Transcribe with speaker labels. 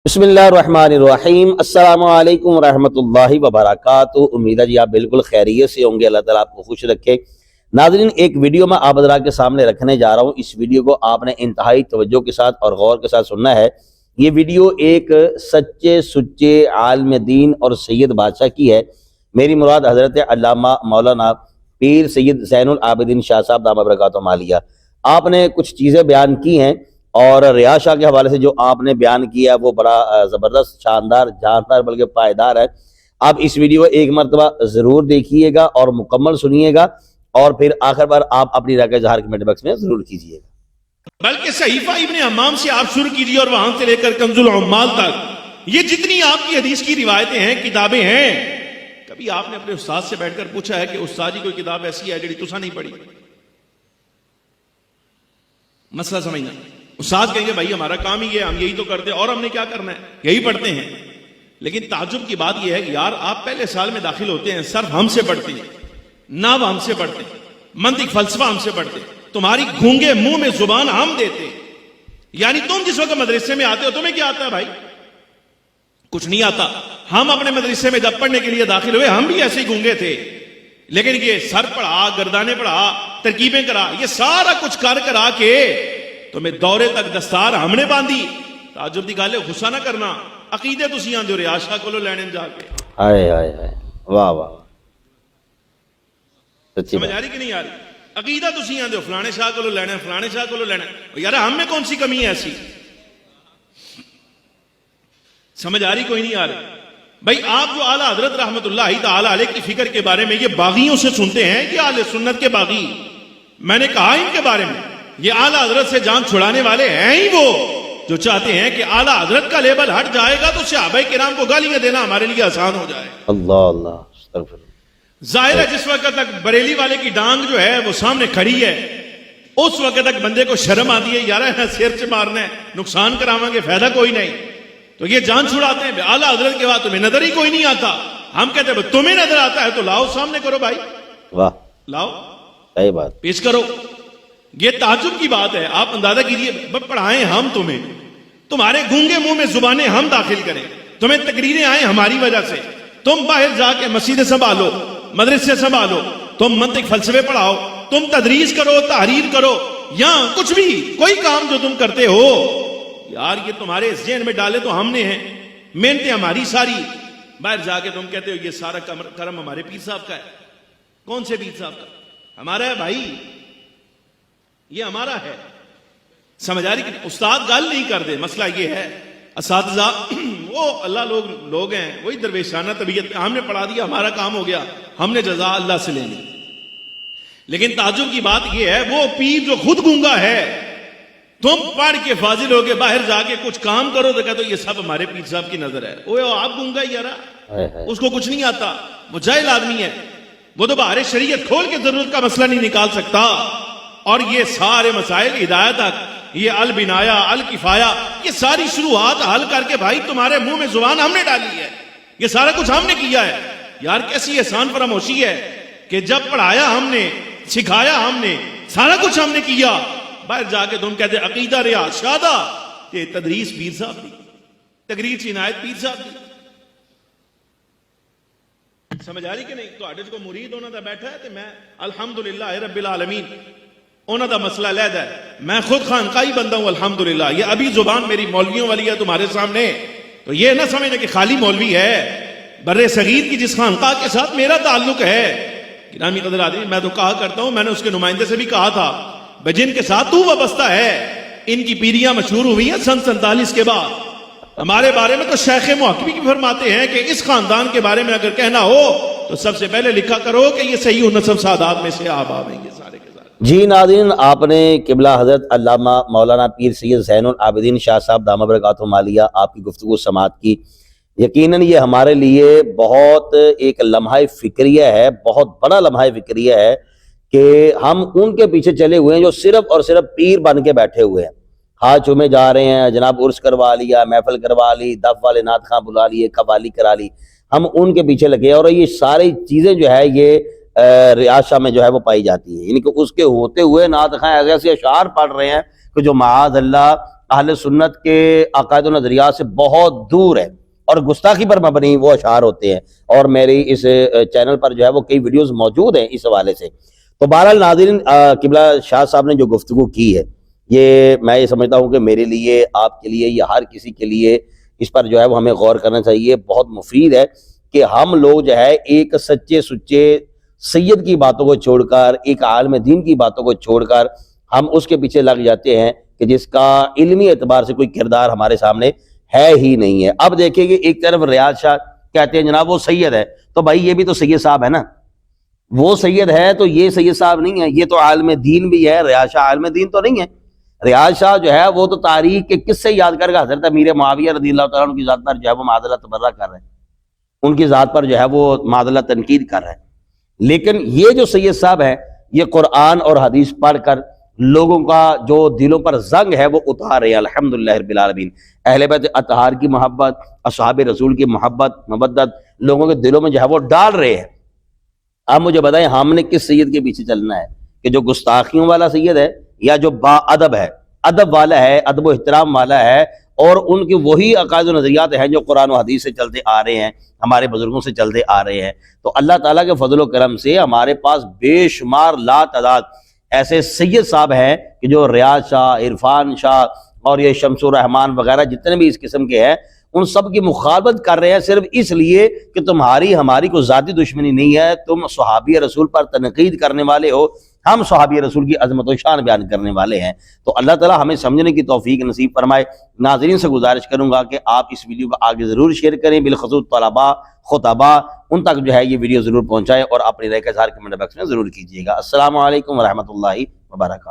Speaker 1: بسم اللہ الرحمن الرحیم۔ السلام علیکم ورحمۃ اللہ وبرکاتہ۔ امید ہے جی آپ بالکل خیریت سے ہوں گے، اللہ تعالیٰ آپ کو خوش رکھے۔ ناظرین، ایک ویڈیو میں آپ حضرات کے سامنے رکھنے جا رہا ہوں۔ اس ویڈیو کو آپ نے انتہائی توجہ کے ساتھ اور غور کے ساتھ سننا ہے۔ یہ ویڈیو ایک سچے سچے عالم دین اور سید بادشاہ کی ہے۔ میری مراد حضرت علامہ مولانا پیر سید زین العابدین شاہ صاحب دامہ برکاتہ عالیہ۔ آپ نے کچھ چیزیں بیان کی ہیں اور ریاض شاہ کے حوالے سے جو آپ نے بیان کیا وہ بڑا زبردست، شاندار، جاندار بلکہ پائیدار ہے۔ آپ اس ویڈیو ایک مرتبہ ضرور دیکھیے گا اور مکمل سنیے گا، اور پھر آخر بار آپ اپنی رائے کا اظہار کمنٹ باکس میں ضرور کیجیے گا۔
Speaker 2: بلکہ صحیفہ ابن حمام سے آپ شروع کیجیے اور وہاں سے لے کر کنز العمال تک یہ جتنی آپ کی حدیث کی روایتیں ہیں، کتابیں ہیں، کبھی آپ نے اپنے استاد سے بیٹھ کر پوچھا ہے کہ استاد جی کوئی کتاب ایسی ہے جڑی تسا نہیں پڑھی؟ مسئلہ سمجھنا۔ استاد کہیں گے بھائی ہمارا کام ہی ہے، ہم یہی تو کرتے ہیں، اور ہم نے کیا کرنا ہے، یہی پڑھتے ہیں۔ لیکن تعجب کی بات یہ ہے کہ یار آپ پہلے سال میں داخل ہوتے ہیں، صرف ہم سے پڑھتے ہیں، نحو ہم سے پڑھتے ہیں، منطق فلسفہ ہم سے پڑھتے ہیں، تمہاری گونگے منہ میں زبان ہم دیتے ہیں۔ یعنی تم جس وقت مدرسے میں آتے ہو تمہیں کیا آتا ہے بھائی؟ کچھ نہیں آتا۔ ہم اپنے مدرسے میں جب پڑھنے کے لیے داخل ہوئے ہم بھی ایسے ہی گونگے تھے، لیکن یہ سر پڑھا، گردانے پڑھا، ترکیبیں کرا، یہ سارا کچھ کر کرا کے تمہیں دورے تک دستار ہم نے باندھی۔ تعجب دی گل ہے، غصہ نہ کرنا، عقیدے تسی آندے ہو ریاض شاہ کولو لینے جا کے۔
Speaker 1: ہائے ہائے ہائے، واہ واہ، سچی
Speaker 2: سمجھ آ رہی کہ نہیں آ رہی؟ عقیدہ تسی آندے ہو فلانے شاہ کولو لینا ہے، فلانے شاہ کولو لینا ہے۔ یار ہم میں کون سی کمی ہے ایسی؟ سمجھ آ رہی کوئی نہیں آ رہی؟ بھائی آپ جو اعلیٰ حضرت رحمت اللہ تعالی علیہ کی فکر کے بارے میں یہ باغیوں سے سنتے ہیں، یہ اہل سنت کے باغی، میں نے کہا ان کے بارے میں یہ اعلیٰ حضرت سے جان چھڑانے والے ہیں ہی وہ جو چاہتے ہیں کہ اعلیٰ حضرت کا لیبل ہٹ جائے گا تو صحابہ کرام کو گالیاں دینا ہمارے لیے آسان ہو جائے۔
Speaker 1: اللہ اللہ، استغفر اللہ۔
Speaker 2: ظاہر ہے جس وقت تک بریلی والے کی ڈانگ جو ہے وہ سامنے کھڑی ہے اس وقت تک بندے کو شرم آتی ہے، یار سر سے مارنا ہے، نقصان کراواں گے، فائدہ کوئی نہیں، تو یہ جان چھڑاتے ہیں۔ اعلیٰ حضرت کے بعد تمہیں نظر ہی کوئی نہیں آتا، ہم کہتے ہیں تمہیں نظر آتا ہے تو لاؤ سامنے کرو بھائی،
Speaker 1: واہ،
Speaker 2: لاؤ
Speaker 1: صحیح بات۔
Speaker 2: پیش کرو۔ یہ تعجب کی بات ہے، آپ اندازہ کیجئے، پڑھائیں ہم تمہیں، تمہارے گونگے منہ میں زبانیں ہم داخل کریں، تمہیں تقریریں آئیں ہماری وجہ سے، تم باہر جا کے مسجدیں سنبھالو، مدرسے سنبھالو، تم منطق فلسفے پڑھاؤ، تم تدریس کرو، تحریر کرو، یا کچھ بھی کوئی کام جو تم کرتے ہو، یار یہ تمہارے ذہن میں ڈالے تو ہم نے ہیں، محنتیں ہماری ساری، باہر جا کے تم کہتے ہو یہ سارا کرم ہمارے پیر صاحب کا ہے۔ کون سے پیر صاحب کا؟ ہمارا ہے بھائی، یہ ہمارا ہے۔ سمجھ آ رہی کہ استاد گل نہیں کر دے، مسئلہ یہ ہے اساتذہ وہ اللہ لوگ ہیں، وہی درویشانہ طبیعت، ہم نے پڑھا دیا، ہمارا کام ہو گیا، ہم نے جزا اللہ سے لینی۔ لیکن تعجب کی بات یہ ہے وہ پیر جو خود گونگا ہے، تم پڑھ کے فاضل ہو کے باہر جا کے کچھ کام کرو تو کہتے ہو یہ سب ہمارے پیر صاحب کی نظر ہے۔ اوے آپ گونگا ہی یارا، اس کو کچھ نہیں آتا، وہ جاہل آدمی ہے، وہ تو باہر شریعت کھول کے ضرورت کا مسئلہ نہیں نکال سکتا۔ اور یہ سارے مسائل ہدایت تک، یہ البنایا الکفایا، یہ ساری شروعات حل کر کے بھائی تمہارے منہ میں زبان ہم نے ڈالی ہے، یہ سارا کچھ ہم نے کیا ہے۔ یار کیسی احسان فراموشی ہے کہ جب پڑھایا ہم نے، سکھایا ہم نے، سارا کچھ ہم نے کیا، باہر جا کے تم کہتے عقیدہ ریاض شادہ، کہ تدریس پیر صاحب دی، تقریر کی عنایت پیر صاحب دی۔ سمجھ آ رہی کہ نہیں؟ تو آڈے کو مرید ہونا دا بیٹھا ہے تو میں الحمدللہ رب العالمین انہوں دا مسئلہ لیدہ ہے، میں خود خانقاہی بندہ ہوں الحمدللہ، یہ ابھی زبان میری مولویوں والی ہے تمہارے سامنے، تو یہ نہ سمجھنے کہ خالی مولوی ہے، بر صغیر کی جس خانقاہ کے ساتھ میرا تعلق ہے۔ گرامی قدر آدمی، میں تو کہا کرتا ہوں، میں نے اس کے نمائندے سے بھی کہا تھا، جن کے ساتھ تو وابستہ ہے ان کی پیریاں مشہور ہوئی ہیں سن 47 کے بعد۔ ہمارے بارے میں تو شیخ محققی بھی فرماتے ہیں کہ اس خاندان کے بارے میں اگر کہنا ہو تو سب سے پہلے لکھا کرو کہ یہ صحیح نسب سادات میں سے آپ آویں گے سارے کے سارے۔
Speaker 1: جی ناظرین، آپ نے قبلہ حضرت علامہ مولانا پیر سید زین العابدین شاہ صاحب دامہ برکاتہ عالیہ آپ کی گفتگو سماعت کی۔ یقیناً یہ ہمارے لیے بہت ایک لمحہ فکریہ ہے، بہت بڑا لمحہ فکریہ ہے کہ ہم ان کے پیچھے چلے ہوئے ہیں جو صرف اور صرف پیر بن کے بیٹھے ہوئے ہیں، ہاتھ چومے جا رہے ہیں، جناب عرس کروا لیا، محفل کروا لی، دف والے نعت خواں بلا لیے، قوالی کرا لی، ہم ان کے پیچھے لگے، اور یہ ساری چیزیں جو ہے یہ ریاض شاہ میں جو ہے وہ پائی جاتی ہے، یعنی کہ اس کے ہوتے ہوئے نعت خواں ایسے اشعار پڑھ رہے ہیں کہ جو معاذ اللہ اہل سنت کے عقائد و نظریات سے بہت دور ہے اور گستاخی پر مبنی وہ اشعار ہوتے ہیں، اور میری اس چینل پر جو ہے وہ کئی ویڈیوز موجود ہیں اس حوالے سے۔ تو بہرحال ناظرین، قبلہ شاہ صاحب نے جو گفتگو کی ہے، یہ میں یہ سمجھتا ہوں کہ میرے لیے، آپ کے لیے، یا ہر کسی کے لیے اس پر جو ہے وہ ہمیں غور کرنا چاہیے۔ بہت مفید ہے کہ ہم لوگ جو ہے ایک سچے سچے سید کی باتوں کو چھوڑ کر، ایک عالم دین کی باتوں کو چھوڑ کر ہم اس کے پیچھے لگ جاتے ہیں کہ جس کا علمی اعتبار سے کوئی کردار ہمارے سامنے ہے ہی نہیں ہے۔ اب دیکھیں کہ ایک طرف ریاض شاہ کہتے ہیں جناب وہ سید ہے، تو بھائی یہ بھی تو سید صاحب ہے نا، وہ سید ہے تو یہ سید صاحب نہیں ہے، یہ تو عالم دین بھی ہے، ریاض شاہ عالم دین تو نہیں ہے۔ ریاض شاہ جو ہے وہ تو تاریخ کے قصے یاد کر کے حضرت امیر معاویہ رضی اللہ تعالیٰ عنہ کی ذات پر جو ہے وہ معاذ اللہ تبرہ کر رہے ہیں، ان کی ذات پر جو ہے وہ معاذ اللہ تنقید کر رہے ہیں۔ لیکن یہ جو سید صاحب ہے، یہ قرآن اور حدیث پڑھ کر لوگوں کا جو دلوں پر زنگ ہے وہ اتار رہے ہیں، الحمدللہ رب العالمین۔ اہل بیت اطہار کی محبت، اصحاب رسول کی محبت مودت لوگوں کے دلوں میں جو ہے وہ ڈال رہے ہیں۔ آپ مجھے بتائیں ہم نے کس سید کے پیچھے چلنا ہے، کہ جو گستاخیوں والا سید ہے، یا جو با ادب ہے، ادب والا ہے، ادب و احترام والا ہے، اور ان کے وہی عقائد و نظریات ہیں جو قرآن و حدیث سے چلتے آ رہے ہیں، ہمارے بزرگوں سے چلتے آ رہے ہیں۔ تو اللہ تعالیٰ کے فضل و کرم سے ہمارے پاس بے شمار لا تعداد ایسے سید صاحب ہیں کہ جو ریاض شاہ، عرفان شاہ اور یہ شمس الرحمان وغیرہ جتنے بھی اس قسم کے ہیں، ان سب کی مخالفت کر رہے ہیں صرف اس لیے کہ تمہاری ہماری کوئی ذاتی دشمنی نہیں ہے، تم صحابی رسول پر تنقید کرنے والے ہو، ہم صحابی رسول کی عظمت و شان بیان کرنے والے ہیں۔ تو اللہ تعالیٰ ہمیں سمجھنے کی توفیق نصیب فرمائے۔ ناظرین سے گزارش کروں گا کہ آپ اس ویڈیو کو آگے ضرور شیئر کریں، بالخصوص طلباء، خطباء، ان تک جو ہے یہ ویڈیو ضرور پہنچائیں، اور اپنی رائے کا اظہار کمنٹ باکس میں ضرور کیجیے گا۔ السلام علیکم ورحمۃ اللہ وبرکاتہ۔